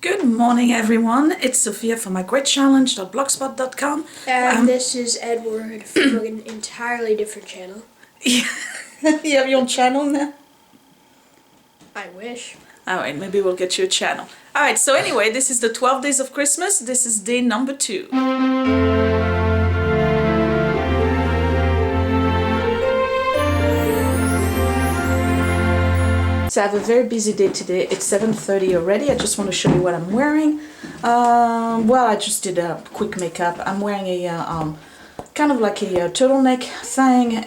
Good morning, everyone. It's Sophia from mygreatchallenge.blogspot.com. And this is Edward from an entirely different channel. You have your own channel now? I wish. Alright, maybe we'll get you a channel. Alright, so anyway, this is the 12 days of Christmas. This is day number 2. So I have a very busy day today. It's 7:30 already. I just want to show you what I'm wearing. Well, I just did a quick makeup. I'm wearing a kind of like a turtleneck thing.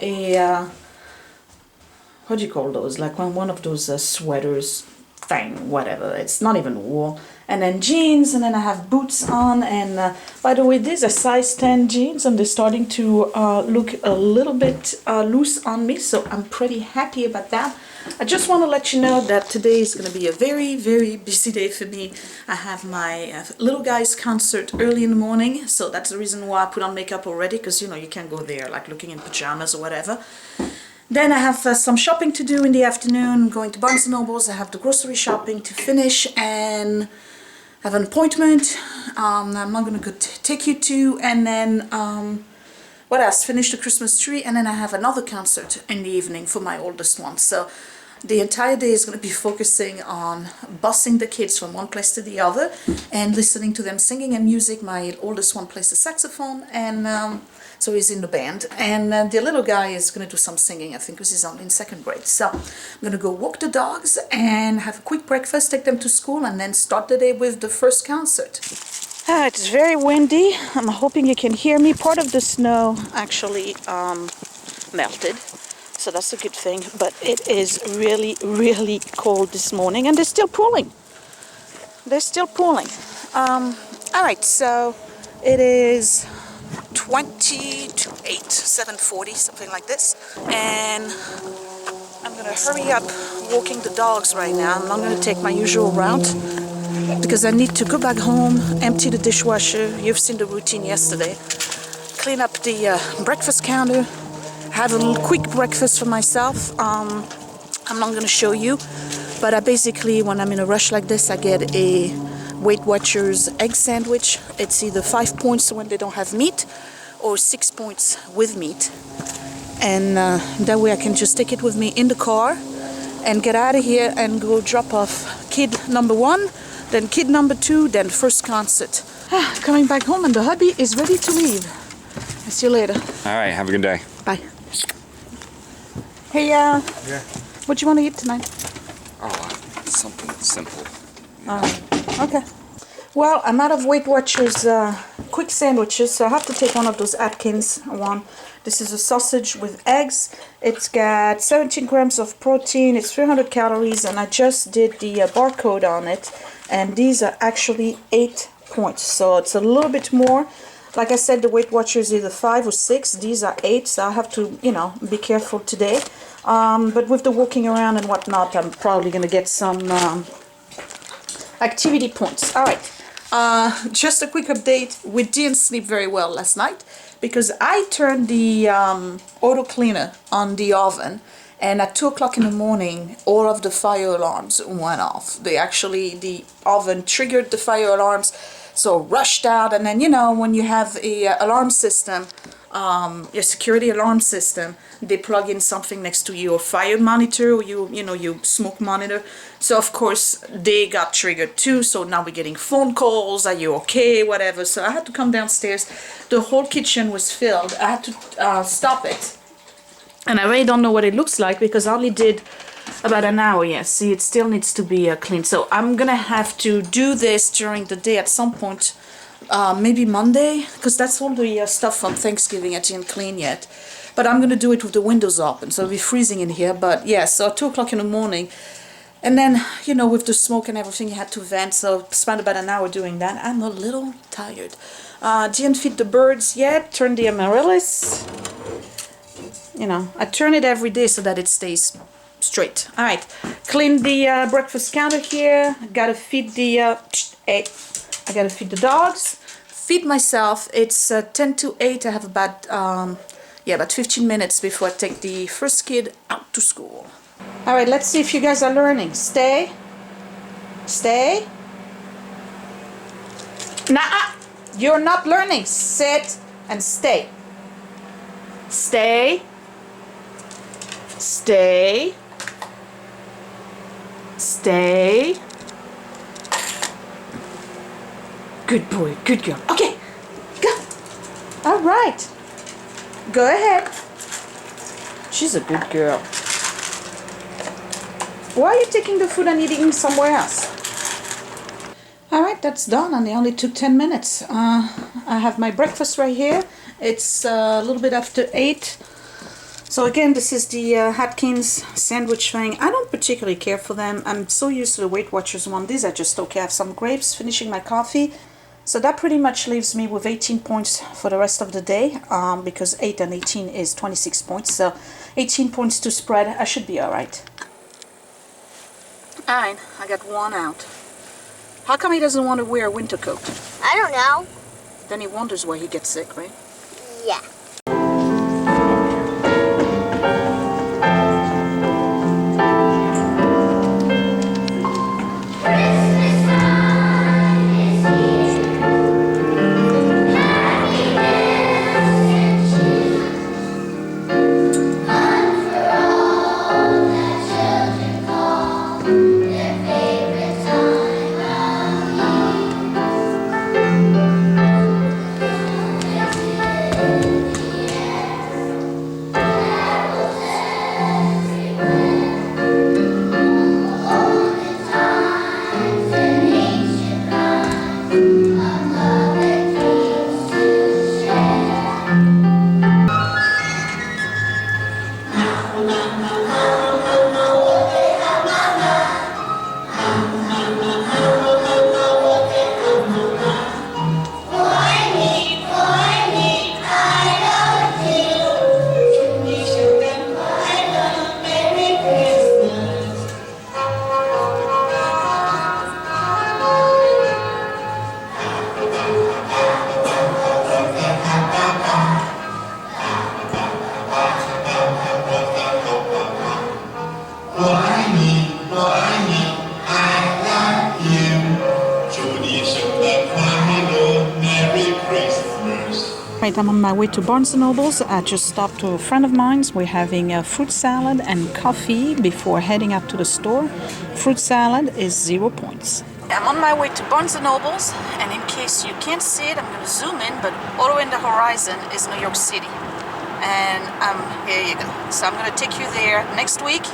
What do you call those? Like one of those sweaters thing, whatever. It's not even wool. And then jeans, and then I have boots on. And by the way, these are size 10 jeans, and they're starting to look a little bit loose on me. So I'm pretty happy about that. I just want to let you know that today is going to be a very, very busy day for me. I have my little guy's concert early in the morning, so that's the reason why I put on makeup already, because you know you can't go there like looking in pajamas or whatever. Then I have some shopping to do in the afternoon. I'm going to Barnes & Noble's. I have the grocery shopping to finish and have an appointment I'm not going to go take you to, and then what else? Finish the Christmas tree, and then I have another concert in the evening for my oldest one. So the entire day is going to be focusing on busing the kids from one place to the other and listening to them singing and music. My oldest one plays the saxophone, and so he's in the band. And the little guy is going to do some singing, I think, because he's only in 2nd grade. So I'm going to go walk the dogs and have a quick breakfast, take them to school, and then start the day with the first concert. It's very windy. I'm hoping you can hear me. Part of the snow actually melted, so that's a good thing. But it is really, really cold this morning, and they're still pooling. They're still pooling. Alright, so it is 20 to 8, 7:40, something like this. And I'm going to hurry up walking the dogs right now. I'm not going to take my usual route, because I need to go back home, empty the dishwasher. You've seen the routine yesterday. Clean up the breakfast counter. Have a little quick breakfast for myself. I'm not going to show you, but I basically, when I'm in a rush like this, I get a Weight Watchers egg sandwich. It's either 5 points when they don't have meat, or 6 points with meat. And that way I can just take it with me in the car and get out of here and go drop off kid number 1, then kid number 2, then first concert. Coming back home, and the hubby is ready to leave. I'll see you later. All right, have a good day. Bye. Hey, yeah. What do you want to eat tonight? Oh, something simple. Okay. Well, I'm out of Weight Watchers quick sandwiches, so I have to take one of those Atkins one. This is a sausage with eggs. It's got 17 grams of protein. It's 300 calories, and I just did the barcode on it. And these are actually 8 points, so it's a little bit more. Like I said, the Weight Watchers either 5 or 6. These are 8, so I have to, you know, be careful today. But with the walking around and whatnot, I'm probably going to get some activity points. All right. Just a quick update. We didn't sleep very well last night because I turned the auto cleaner on the oven, and at 2 o'clock in the morning, all of the fire alarms went off. The oven triggered the fire alarms, so rushed out. And then, you know, when you have a alarm system, your security alarm system, they plug in something next to your fire monitor, or your smoke monitor. So of course they got triggered too. So now we're getting phone calls. Are you okay? Whatever. So I had to come downstairs. The whole kitchen was filled. I had to stop it. And I really don't know what it looks like, because I only did about an hour. Yeah, see, it still needs to be cleaned. So I'm gonna have to do this during the day at some point. Maybe Monday, because that's all the stuff from Thanksgiving I didn't clean yet. But I'm going to do it with the windows open, so it'll be freezing in here. But yeah, so 2 o'clock in the morning. And then, you know, with the smoke and everything, you had to vent, so spent about an hour doing that. I'm a little tired. Didn't feed the birds yet. Turned the amaryllis. You know, I turn it every day so that it stays straight. All right. Clean the breakfast counter here. Gotta feed the... I gotta feed the dogs, feed myself. It's 10 to 8. I have about 15 minutes before I take the first kid out to school. All right, let's see if you guys are learning. Stay. Stay. Nah, you're not learning. Sit and stay. Stay. Stay. Stay. Good boy, good girl. Okay, go. All right. Go ahead. She's a good girl. Why are you taking the food and eating somewhere else? All right, that's done, and it only took 10 minutes. I have my breakfast right here. It's a little bit after 8. So again, this is the Atkins sandwich thing. I don't particularly care for them. I'm so used to the Weight Watchers one. These are just okay. I have some grapes, finishing my coffee. So that pretty much leaves me with 18 points for the rest of the day, because 8 and 18 is 26 points. So 18 points to spread. I should be all right. All right, I got one out. How come he doesn't want to wear a winter coat? I don't know. Then he wonders why he gets sick, right? Yeah. Right, I'm on my way to Barnes & Noble's. I just stopped to a friend of mine's. We're having a fruit salad and coffee before heading up to the store. Fruit salad is 0 points. I'm on my way to Barnes & Noble's, and in case you can't see it, I'm going to zoom in, but all the way in the horizon is New York City. And here you go. So I'm going to take you there next week,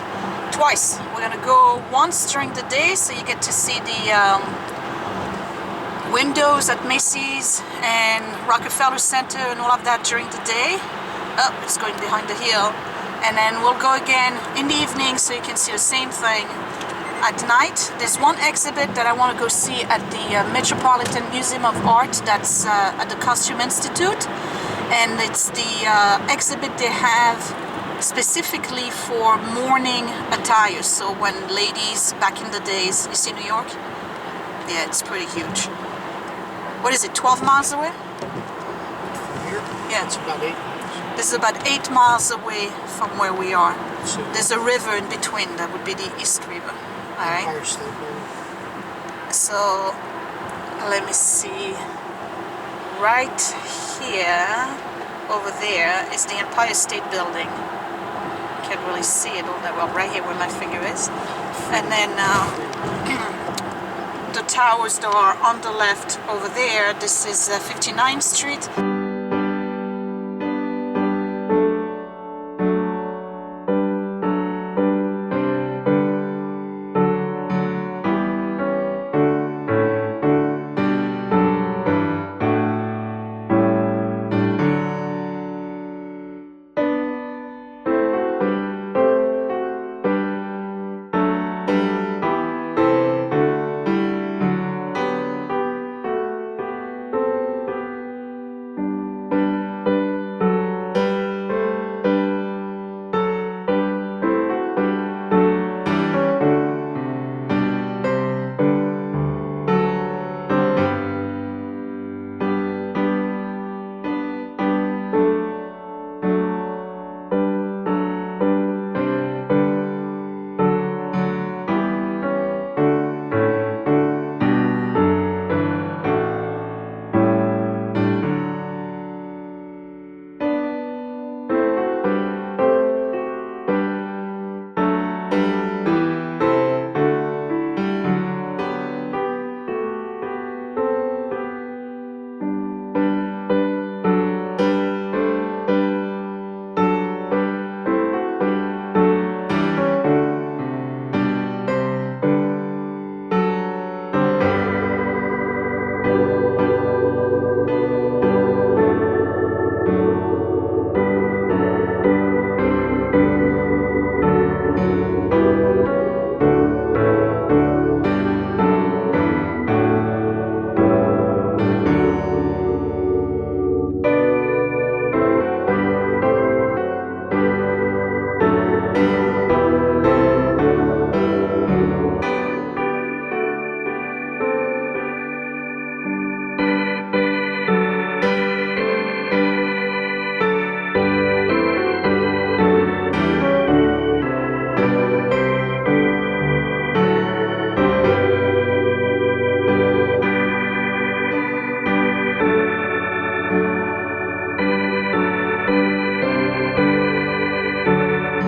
twice. We're going to go once during the day, so you get to see the windows at Macy's and Rockefeller Center and all of that during the day. Oh, it's going behind the hill. And then we'll go again in the evening so you can see the same thing at night. There's one exhibit that I want to go see at the Metropolitan Museum of Art, that's at the Costume Institute. And it's the exhibit they have specifically for morning attire. So when ladies back in the days, you see New York? Yeah, it's pretty huge. What is it, 12 miles away? Here? Yeah. It's about 8. This is about 8 miles away from where we are. So There's a river in between, that would be the East River. Alright? Empire State Building. So, let me see. Right here, over there, is the Empire State Building. Can't really see it all that well. Right here where my finger is. And then, the towers that are on the left over there, this is 59th Street.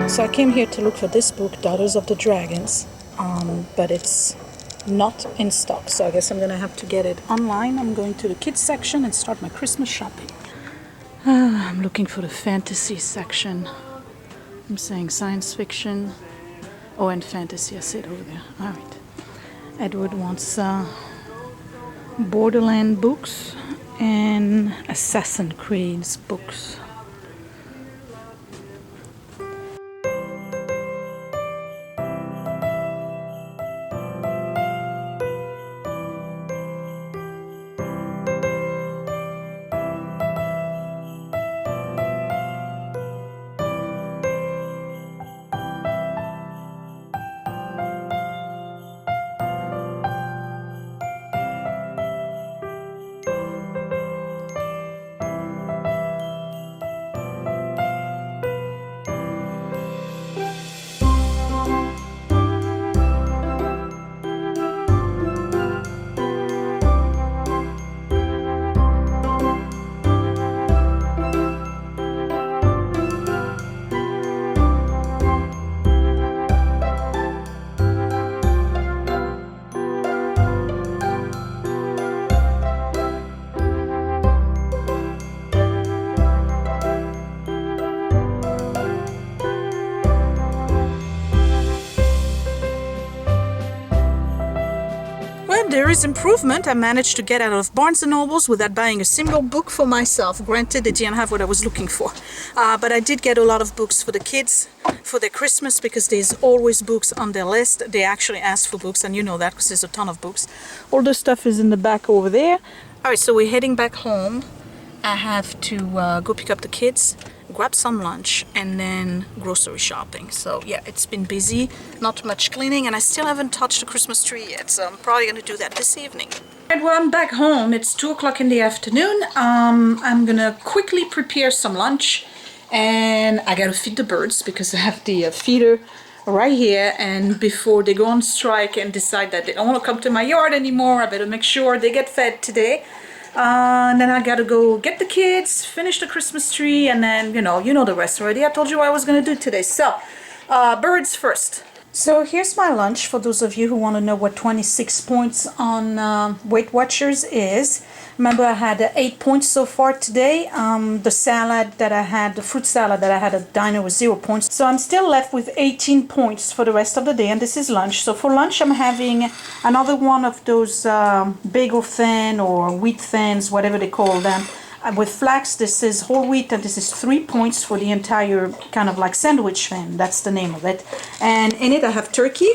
So I came here to look for this book, Daughters of the Dragons, but it's not in stock. So I guess I'm gonna have to get it online. I'm going to the kids section and start my Christmas shopping. I'm looking for the fantasy section. I'm saying science fiction. Oh, and fantasy, I see it over there. All right. Edward wants Borderland books and Assassin's Creed books. There is improvement. I managed to get out of Barnes & Nobles without buying a single book for myself. Granted, they didn't have what I was looking for. But I did get a lot of books for the kids for their Christmas because there's always books on their list. They actually ask for books, and you know that because there's a ton of books. All the stuff is in the back over there. All right, so we're heading back home. I have to go pick up the kids, grab some lunch, and then grocery shopping. So yeah, it's been busy, not much cleaning, and I still haven't touched the Christmas tree yet, so I'm probably going to do that this evening. And well, I'm back home. It's 2 o'clock in the afternoon. I'm gonna quickly prepare some lunch, and I gotta feed the birds because I have the feeder right here, and before they go on strike and decide that they don't want to come to my yard anymore, I better make sure they get fed today. And then I gotta go get the kids, finish the Christmas tree, and then you know the rest already. I told you what I was gonna do today. So birds first. So here's my lunch for those of you who want to know what 26 points on Weight Watchers is. Remember, I had 8 points so far today. The salad that I had, the fruit salad that I had at diner was 0 points. So I'm still left with 18 points for the rest of the day, and this is lunch. So for lunch, I'm having another one of those bagel thin or wheat thins, whatever they call them. With flax, this is whole wheat, and this is 3 points for the entire kind of like sandwich thin. That's the name of it. And in it, I have turkey.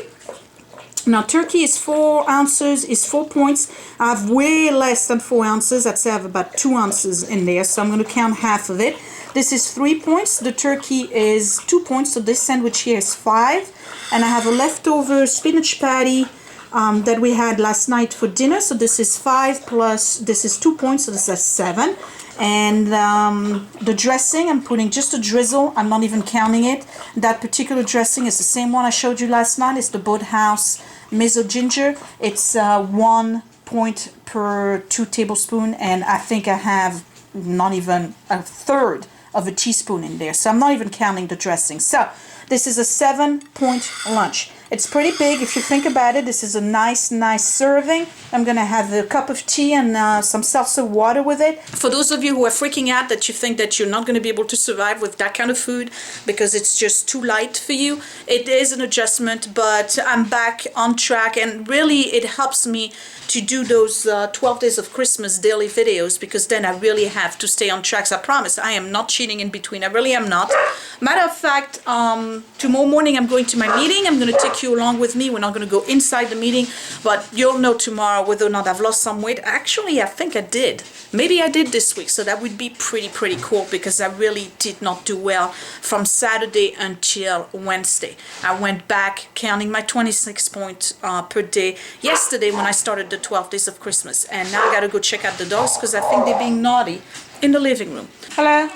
Now, turkey is 4 ounces, is 4 points. I have way less than 4 ounces. I'd say I have about 2 ounces in there, so I'm going to count half of it. This is 3 points. The turkey is 2 points, so this sandwich here is 5. And I have a leftover spinach patty that we had last night for dinner, so this is 5 plus this is 2 points, so this is 7. And the dressing, I'm putting just a drizzle. I'm not even counting it. That particular dressing is the same one I showed you last night. It's the Boathouse Miso Ginger. It's 1 point per 2 tablespoons, and I think I have not even a third of a teaspoon in there. So I'm not even counting the dressing. So this is a 7-point lunch. It's pretty big if you think about it. This is a nice serving. I'm gonna have a cup of tea and some seltzer water with it. For those of you who are freaking out that you think that you're not gonna be able to survive with that kind of food because it's just too light for you, it is an adjustment, but I'm back on track, and really it helps me to do those 12 days of Christmas daily videos, because then I really have to stay on track. So I promise I am not cheating in between. I really am not. Matter of fact, tomorrow morning I'm going to my meeting. I'm going to take you along with me. We're not going to go inside the meeting, but you'll know tomorrow whether or not I've lost some weight. Actually, I think I did. Maybe I did this week, so that would be pretty cool, because I really did not do well from Saturday until Wednesday. I went back counting my 26 points per day yesterday when I started the 12 days of Christmas, and now I gotta go check out the dogs because I think they're being naughty in the living room. Hello?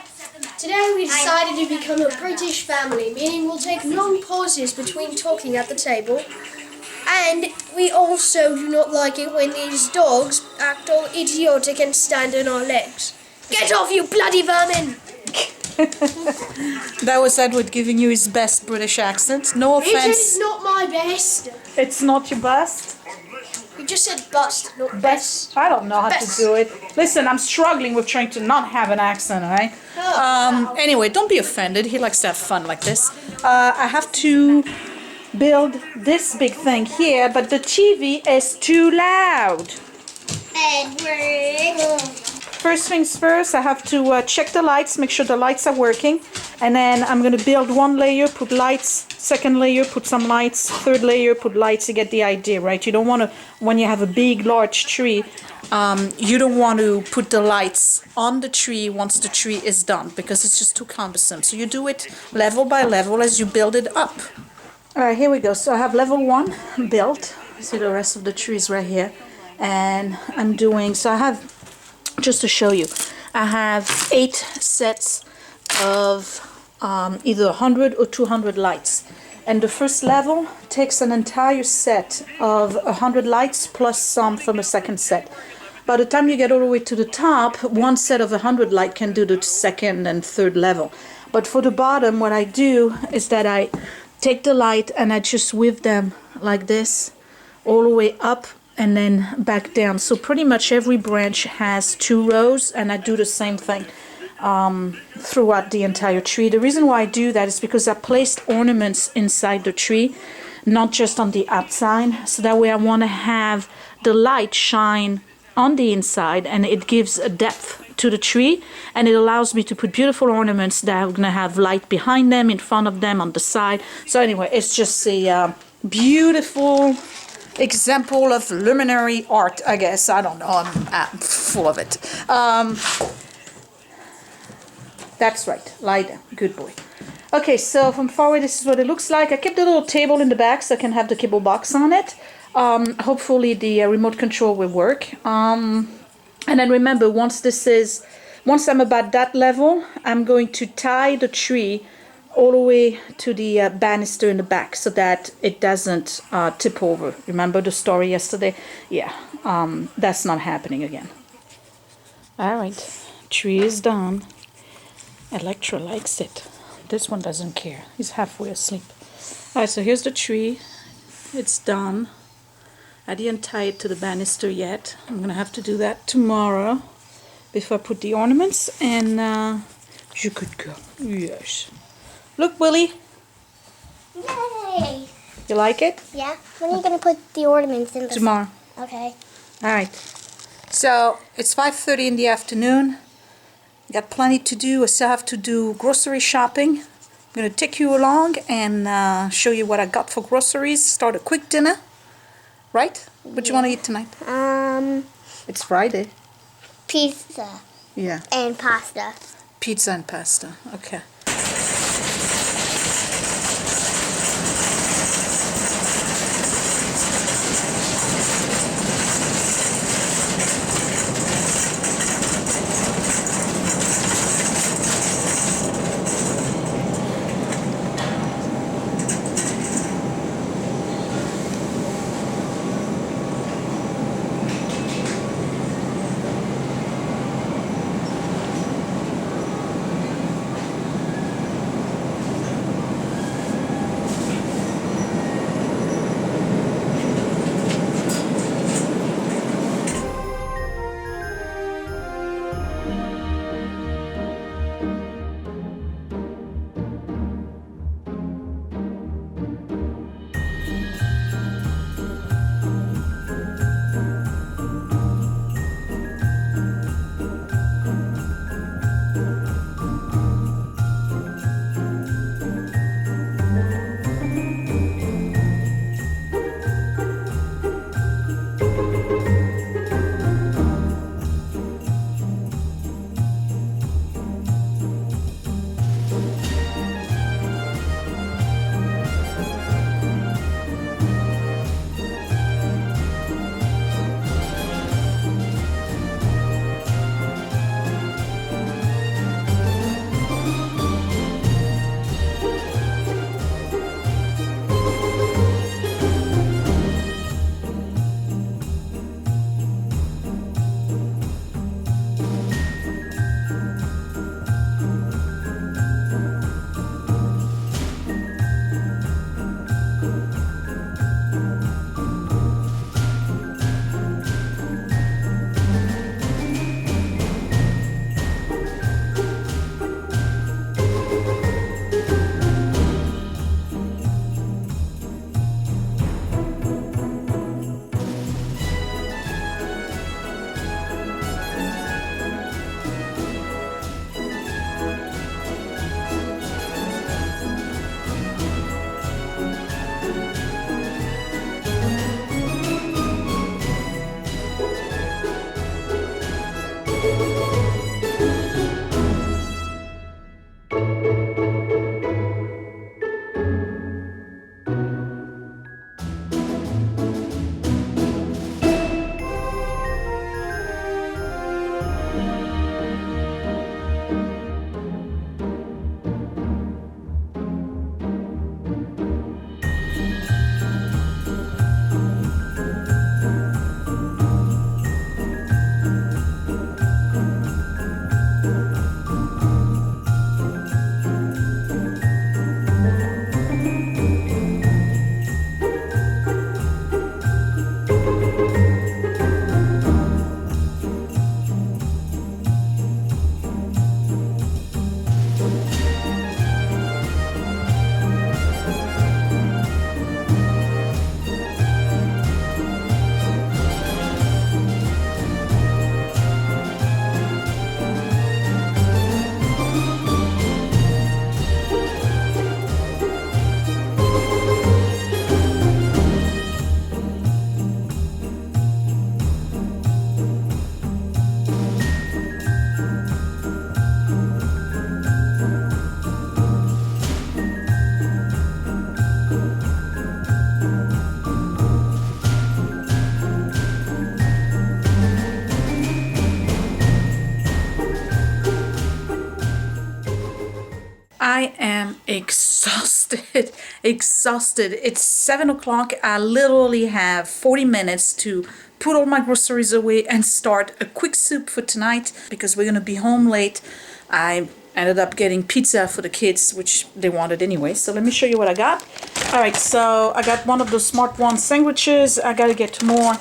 Today we decided to become a British family, meaning we'll take long pauses between talking at the table. And we also do not like it when these dogs act all idiotic and stand on our legs. Get off, you bloody vermin! That was Edward giving you his best British accent. No It offense. is not my best. It's not your best? You just said bust, not best. I don't know how Best. to do it. Listen, I'm struggling with trying to not have an accent, alright? Anyway, don't be offended. He likes to have fun like this. I have to build this big thing here, but the TV is too loud. Edward. First things first, I have to check the lights, make sure the lights are working. And then I'm going to build one layer, put lights, second layer, put some lights, third layer, put lights. You get the idea, right? You don't want to, when you have a big, large tree, you don't want to put the lights on the tree once the tree is done, because it's just too cumbersome. So you do it level by level as you build it up. All right, here we go. So I have level 1 built. See the rest of the trees right here. And I'm doing, so I have, just to show you, I have 8 sets of either 100 or 200 lights. And the first level takes an entire set of 100 lights plus some from a second set. By the time you get all the way to the top, one set of 100 light can do the second and third level. But for the bottom, what I do is that I take the light and I just whip them like this all the way up and then back down. So pretty much every branch has 2 rows, and I do the same thing throughout the entire tree. The reason why I do that is because I placed ornaments inside the tree, not just on the outside. So that way I want to have the light shine on the inside, and it gives a depth to the tree, and it allows me to put beautiful ornaments that are going to have light behind them, in front of them, on the side. So anyway, it's just a beautiful example of luminary art, I guess. I don't know, I'm full of it. That's right, lie down, good boy. Okay, so from far away, this is what it looks like. I kept a little table in the back so I can have the cable box on it. Hopefully the remote control will work. And then remember, once I'm about that level, I'm going to tie the tree all the way to the banister in the back so that it doesn't tip over. Remember the story yesterday? Yeah, that's not happening again. All right, tree is done. Electra likes it. This one doesn't care. He's halfway asleep. All right, so here's the tree. It's done. I didn't tie it to the banister yet. I'm gonna have to do that tomorrow before I put the ornaments. And you could go. Yes. Look, Willie. Yay! You like it? Yeah. When are you gonna put the ornaments in? Tomorrow. Okay. All right. So it's 5:30 in the afternoon. Got plenty to do. I still have to do grocery shopping. I'm gonna take you along and show you what I got for groceries. Start a quick dinner. Right? What you want to eat tonight? It's Friday. Pizza Yeah. and pasta. Pizza and pasta. Okay. I am exhausted, exhausted. It's 7 o'clock. I literally have 40 minutes to put all my groceries away and start a quick soup for tonight because we're gonna be home late. I ended up getting pizza for the kids, which they wanted anyway. So let me show you what I got. All right, so I got one of those Smart One sandwiches. I gotta get more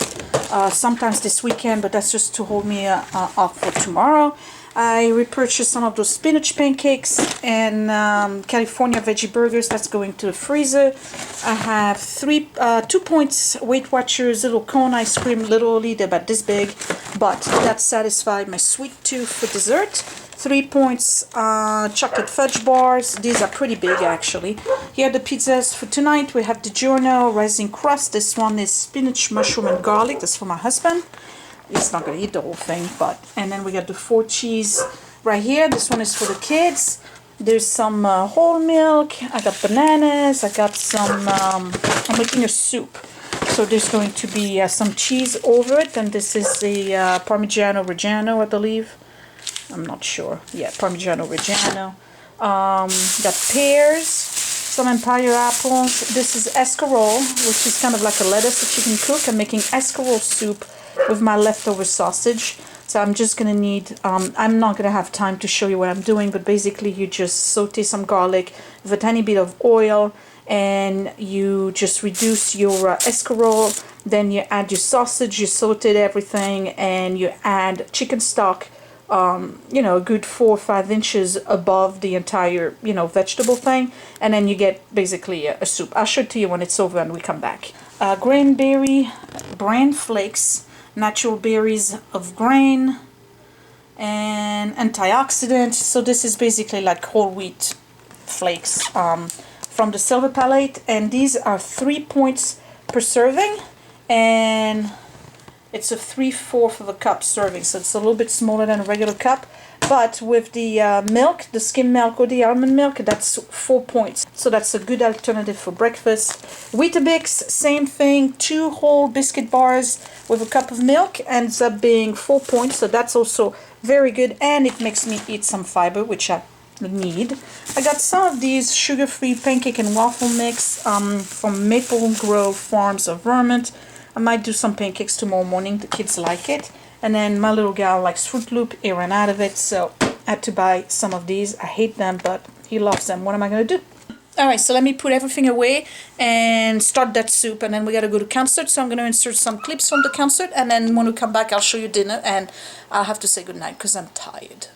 sometimes this weekend, but that's just to hold me off for tomorrow. I repurchased some of those spinach pancakes and California veggie burgers. That's going to the freezer. I have 2 points Weight Watchers little cone ice cream. Literally, they're about this big, but that satisfied my sweet tooth for dessert. 3 points chocolate fudge bars. These are pretty big actually. Here are the pizzas for tonight. We have DiGiorno rising crust. This one is spinach, mushroom, and garlic. That's for my husband. He's not gonna eat the whole thing, but and then we got the 4 cheese right here. This one is for the kids. There's some whole milk. I got bananas. I got some. I'm making a soup, so there's going to be some cheese over it, and this is the Parmigiano Reggiano, I believe. I'm not sure. Yeah, Parmigiano Reggiano. Got pears, some Empire apples. This is escarole, which is kind of like a lettuce that you can cook. I'm making escarole soup with my leftover sausage. So I'm just gonna need, I'm not gonna have time to show you what I'm doing, but basically you just saute some garlic with a tiny bit of oil and you just reduce your escarole, then you add your sausage, you saute everything, and you add chicken stock, you know, a good 4 or 5 inches above the entire, you know, vegetable thing, and then you get basically a soup. I'll show it to you when it's over and we come back. Grainberry bran flakes, natural berries of grain, and antioxidant. So this is basically like whole wheat flakes from the Silver Palette, and these are 3 points per serving, and it's a 3/4 of a cup serving, so it's a little bit smaller than a regular cup. But with the milk, the skim milk or the almond milk, that's 4 points. So that's a good alternative for breakfast. Weetabix, same thing, 2 whole biscuit bars with a cup of milk ends up being 4 points. So that's also very good, and it makes me eat some fiber, which I need. I got some of these sugar-free pancake and waffle mix from Maple Grove Farms of Vermont. I might do some pancakes tomorrow morning. The kids like it. And then my little gal likes Fruit Loop. He ran out of it, so I had to buy some of these. I hate them, but he loves them. What am I going to do? Alright, so let me put everything away and start that soup. And then we got to go to concert. So I'm going to insert some clips from the concert. And then when we come back, I'll show you dinner. And I'll have to say goodnight because I'm tired.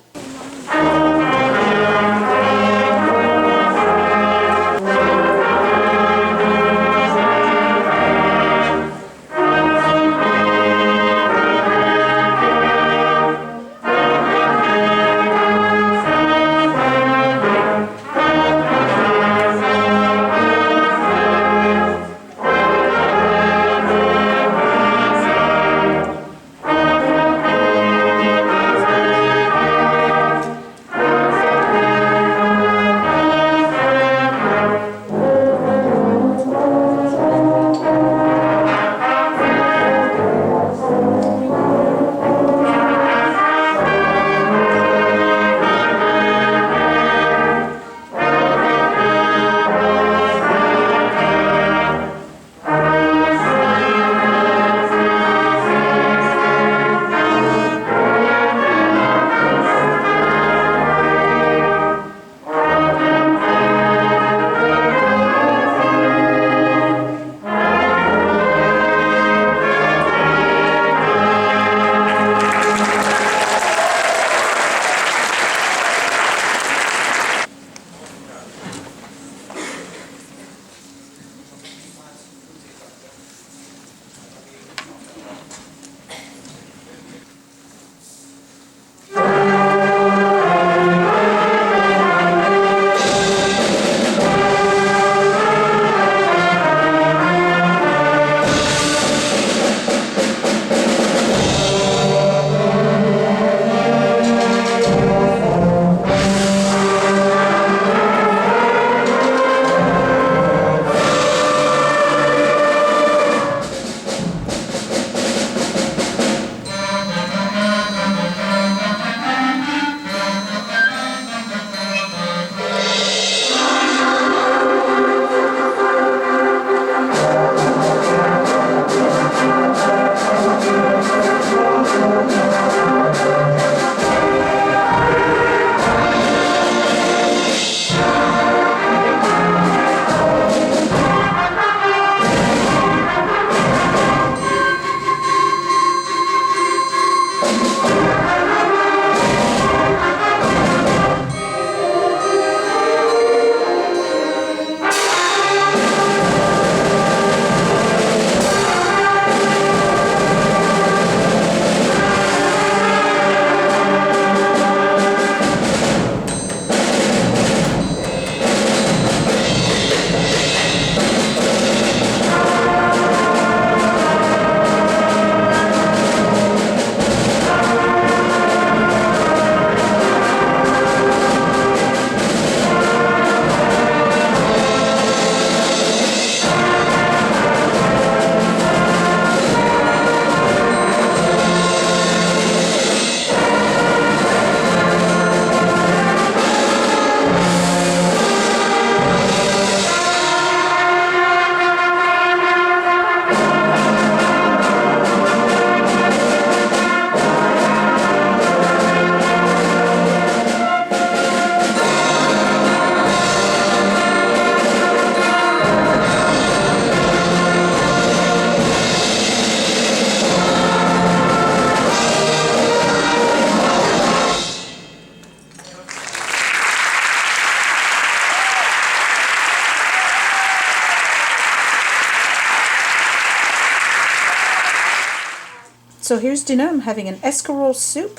So here's dinner. I'm having an escarole soup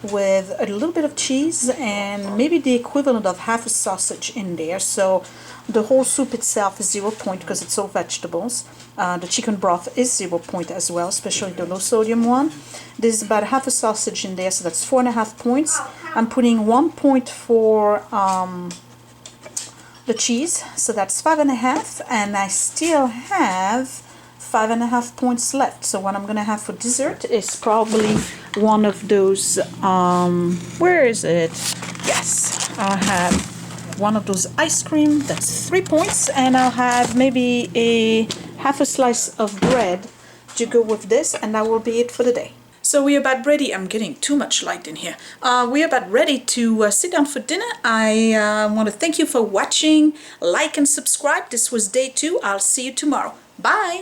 with a little bit of cheese and maybe the equivalent of half a sausage in there. So the whole soup itself is 0 point because it's all vegetables. The chicken broth is 0 point as well, especially the low sodium one. There's about half a sausage in there, so that's 4.5 points. I'm putting 1 point for the cheese, so that's 5.5, and I still have 5.5 points left. So what I'm gonna have for dessert is probably one of those where is it? Yes, I'll have one of those ice cream, that's 3 points, and I'll have maybe a half a slice of bread to go with this, and that will be it for the day. So we're about ready. I'm getting too much light in here. We're about ready to sit down for dinner. I want to thank you for watching. Like and subscribe. This was day 2. I'll see you tomorrow. Bye.